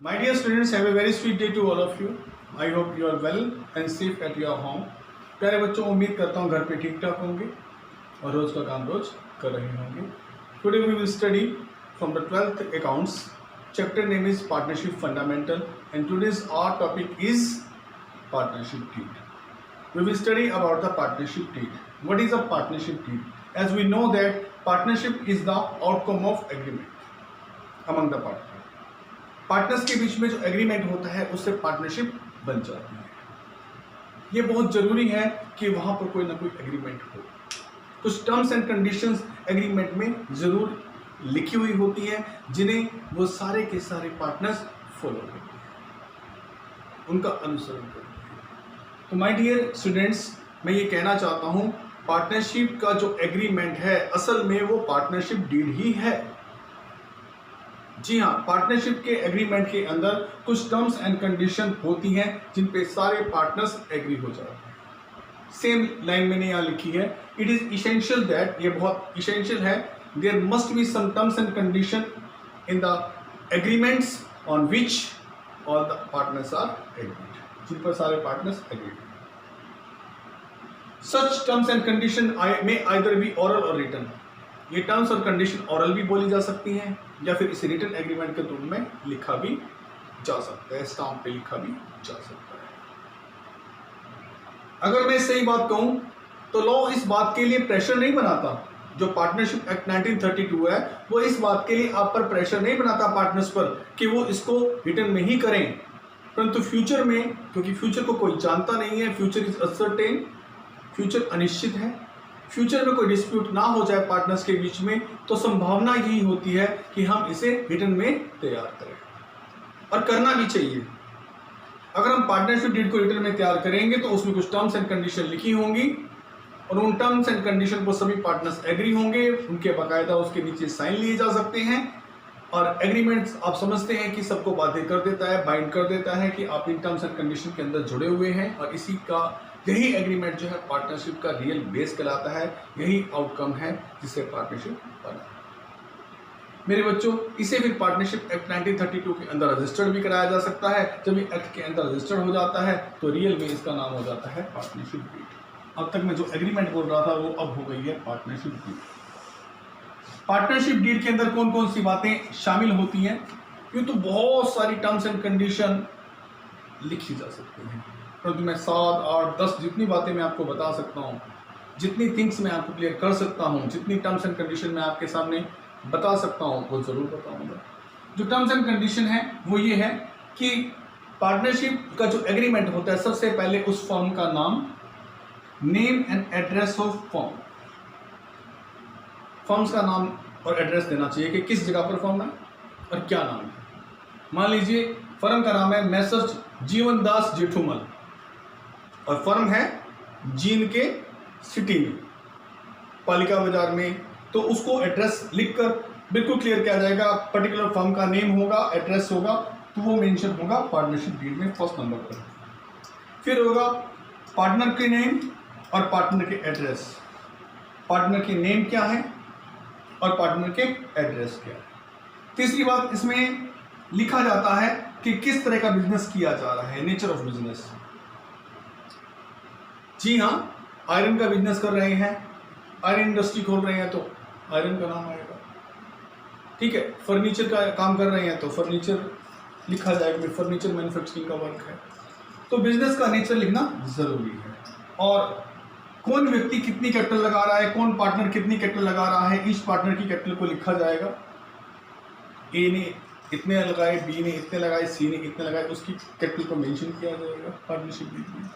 My dear students, have a very sweet day to all of you. I hope you are well and safe at your home. प्यारे बच्चों, उम्मीद करता हूँ घर पे ठीक ठाक होंगे और रोज का काम रोज कर रहे होंगे. Today we will study from the 12th accounts. Chapter name is Partnership Fundamental and today's our topic is partnership deed. We will study about the partnership deed. What is a partnership deed? As we know that partnership is the outcome of agreement among the partners. Partners के बीच में जो agreement होता है उससे partnership बन जाती है. ये बहुत जरूरी है कि वहां पर कोई ना कोई एग्रीमेंट हो. कुछ टर्म्स एंड कंडीशंस एग्रीमेंट में जरूर लिखी हुई होती हैं जिन्हें वो सारे के सारे पार्टनर्स फॉलो करते हैं, उनका अनुसरण करते हैं. तो माय डियर स्टूडेंट्स, मैं ये कहना चाहता हूं पार्टनरशिप का जो एग्रीमेंट है असल में वो पार्टनरशिप डीड ही है. जी हाँ, पार्टनरशिप के एग्रीमेंट के अंदर कुछ टर्म्स एंड कंडीशन होती हैं जिन पे सारे पार्टनर्स एग्री हो जाते हैं. सेम लाइन मैंने यहाँ लिखी है, इट इज इसेंशियल दैट, ये बहुत इसेंशियल है, there must be some terms and condition in the agreements on which all the partners are agreed, जिन पर सारे partners agreed. Such terms and condition में आइदर बी ओरल और written. ये terms और कंडीशन ओरल भी बोली जा सकती हैं या फिर इसे रिटन एग्रीमेंट के रूप में लिखा भी जा सकता है, स्टाम्प पे लिखा भी जा सकता है. अगर मैं सही बात कहूं तो लॉ इस बात के लिए प्रेशर नहीं बनाता, जो पार्टनरशिप एक्ट 1932 है वो इस बात के लिए आप पर प्रेशर नहीं बनाता पार्टनर्स पर कि वो इसको रिटन में ही करें. परंतु फ्यूचर में, क्योंकि फ्यूचर को कोई जानता नहीं है, फ्यूचर इज अनसर्टेन, फ्यूचर अनिश्चित है, फ्यूचर में कोई डिस्प्यूट ना हो जाए पार्टनर्स के बीच में, तो संभावना यही होती है कि हम इसे रिटन में तैयार करें और करना भी चाहिए. अगर हम पार्टनरशिप डीड को रिटन में तैयार करेंगे तो उसमें कुछ टर्म्स एंड कंडीशन लिखी होंगी और उन टर्म्स एंड कंडीशन पर सभी पार्टनर्स एग्री होंगे, उनके बाकायदा उसके नीचे साइन लिए जा सकते हैं. और एग्रीमेंट्स आप समझते हैं कि सबको बाध्य कर देता है, बाइंड कर देता है कि आप इन टर्म्स एंड कंडीशन के अंदर जुड़े हुए हैं और इसी का यही एग्रीमेंट जो है पार्टनरशिप का रियल बेस कहलाता है. यही आउटकम है जिससे पार्टनरशिप बना. मेरे बच्चों, इसे फिर पार्टनरशिप एक्ट 1932 के अंदर रजिस्टर्ड भी कराया जा सकता है. जब ये एक्ट के अंदर रजिस्टर्ड हो जाता है तो रियल में इसका नाम हो जाता है पार्टनरशिप डीड. अब तक मैं जो एग्रीमेंट बोल रहा था वो अब हो गई है पार्टनरशिप डीड. पार्टनरशिप डीड के अंदर कौन कौन सी बातें शामिल होती हैं? यूँ तो बहुत सारी टर्म्स एंड कंडीशन लिखी जा सकती हैं, परंतु मैं 7, 8, 10 जितनी बातें मैं आपको बता सकता हूँ, जितनी थिंग्स मैं आपको क्लियर कर सकता हूँ, जितनी टर्म्स एंड कंडीशन मैं आपके सामने बता सकता हूँ वो ज़रूर बताऊँगा. जो टर्म्स एंड कंडीशन है वो ये है कि पार्टनरशिप का जो एग्रीमेंट होता है सबसे पहले उस फर्म का नाम, name and address of firm, firms का नाम और एड्रेस देना चाहिए कि किस जगह पर फर्म है और क्या नाम है. मान लीजिए फर्म का नाम है मैसर्स जीवन दास जेठुमल और फर्म है जीन के सिटी में, पालिका बाजार में, तो उसको एड्रेस लिखकर बिल्कुल क्लियर किया जाएगा. पर्टिकुलर फर्म का नेम होगा, एड्रेस होगा, तो वो मेंशन होगा पार्टनरशिप डीड में फर्स्ट नंबर पर. फिर होगा पार्टनर के नेम और पार्टनर के एड्रेस. पार्टनर के नेम क्या है और पार्टनर के एड्रेस क्या है. तीसरी बात इसमें लिखा जाता है कि किस तरह का बिजनेस किया जा रहा है, नेचर ऑफ बिजनेस. जी हाँ, आयरन का बिजनेस कर रहे हैं, आयरन इंडस्ट्री खोल रहे हैं तो आयरन का नाम आएगा. ठीक है, फर्नीचर का काम कर रहे हैं तो फर्नीचर लिखा जाएगा, फर्नीचर मैन्युफैक्चरिंग का वर्क है. तो बिजनेस का नेचर लिखना जरूरी है. और कौन व्यक्ति कितनी कैपिटल लगा रहा है, कौन पार्टनर कितनी कैपिटल लगा रहा है, ईच पार्टनर की कैपिटल को लिखा जाएगा. ए ने इतने लगाए, बी ने इतने लगाए, सी ने इतने लगाए, उसकी कैपिटल को मेंशन किया जाएगा पार्टनरशिप डीड में.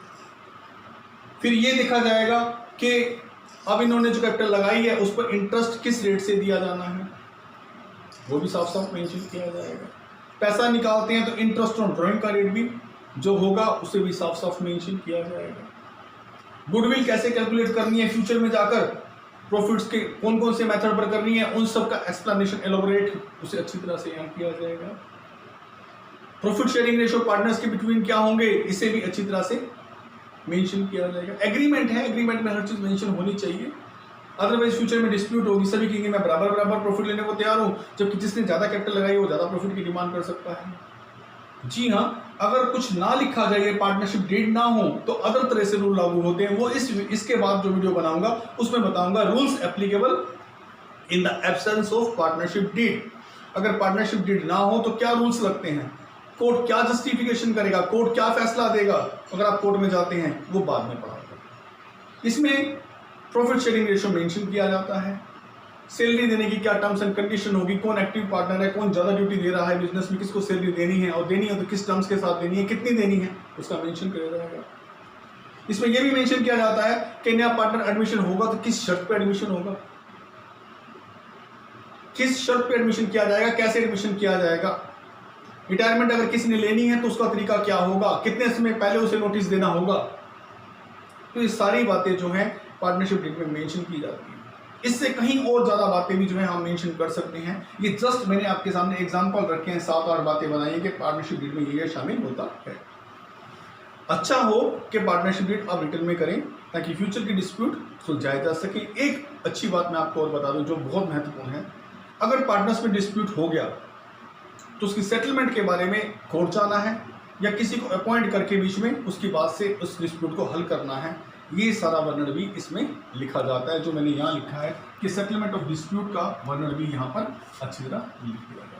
फिर ये देखा जाएगा कि अब इन्होंने जो कैपिटल लगाई है उस पर इंटरेस्ट किस रेट से दिया जाना है, वो भी साफ साफ मेंशन किया जाएगा. पैसा निकालते हैं तो इंटरेस्ट ऑन ड्रॉइंग का रेट भी जो होगा उसे भी साफ साफ मेंशन किया जाएगा. गुडविल कैसे कैलकुलेट करनी है फ्यूचर में जाकर, प्रॉफिट्स के कौन कौन से मेथड पर करनी है, उन सब का एक्सप्लेनेशन एलोबरेट उसे अच्छी तरह से यहाँ किया जाएगा. प्रॉफिट शेयरिंग रेशियो पार्टनर्स के बिटवीन क्या होंगे, इसे भी अच्छी तरह से मेंशन किया जाएगा. एग्रीमेंट है, एग्रीमेंट में हर चीज़ मेंशन होनी चाहिए, अदरवाइज फ्यूचर में डिस्प्यूट होगी. सभी कहेंगे मैं बराबर बराबर प्रॉफिट लेने को तैयार हूँ, जबकि जिसने ज़्यादा कैपिटल लगाई वो ज़्यादा प्रॉफिट की डिमांड कर सकता है. जी हाँ, अगर कुछ ना लिखा जाए, ये पार्टनरशिप डीड ना हो तो अदर तरह से रूल लागू होते हैं। वो इसके बाद जो वीडियो बनाऊंगा उसमें बताऊंगा rules applicable in the absence of partnership deed. अगर पार्टनरशिप डीड ना हो तो क्या रूल्स लगते हैं, कोर्ट क्या जस्टिफिकेशन करेगा, कोर्ट क्या फैसला देगा अगर आप कोर्ट में जाते हैं, वो बाद में पढ़ाऊंगा। इसमें प्रॉफिट शेयरिंग रेशियो मेंशन किया जाता है, सैलरी देने की क्या टर्म्स एंड कंडीशन होगी, कौन एक्टिव पार्टनर है, कौन ज़्यादा ड्यूटी दे रहा है बिजनेस में, किसको सैलरी देनी है, और देनी है तो किस टर्म्स के साथ देनी है, कितनी देनी है, उसका मेंशन किया जाएगा। इसमें यह भी मेंशन किया जाता है कि नया पार्टनर एडमिशन होगा तो किस शर्त पे एडमिशन होगा, किस शर्त पे एडमिशन किया जाएगा, कैसे एडमिशन किया जाएगा, रिटायरमेंट अगर किसी ने लेनी है तो उसका तरीका क्या होगा, कितने समय पहले उसे नोटिस देना होगा। तो ये सारी बातें जो हैं पार्टनरशिप डीड में मेंशन की जाती हैं। इससे कहीं और ज़्यादा बातें भी जो है हम मेंशन कर सकते हैं। ये जस्ट मैंने आपके सामने एग्जांपल रखे हैं, 7-8 बातें बनाई हैं कि पार्टनरशिप डीड में ये शामिल होता है। अच्छा हो कि पार्टनरशिप डीड आप रिटर्न में करें ताकि फ्यूचर की डिस्प्यूट सुलझाए जा सके। एक अच्छी बात मैं आपको और बता दूं जो बहुत महत्वपूर्ण है, अगर पार्टनर्स में डिस्प्यूट हो गया तो उसकी सेटलमेंट के बारे में कोर्ट जाना है या किसी को अपॉइंट करके बीच में उसकी बात से उस डिस्प्यूट को हल करना है। ये सारा वर्णन भी इसमें लिखा जाता है, जो मैंने यहाँ लिखा है कि सेटलमेंट ऑफ डिस्प्यूट का वर्णन भी यहाँ पर अच्छी तरह लिख दिया गया है।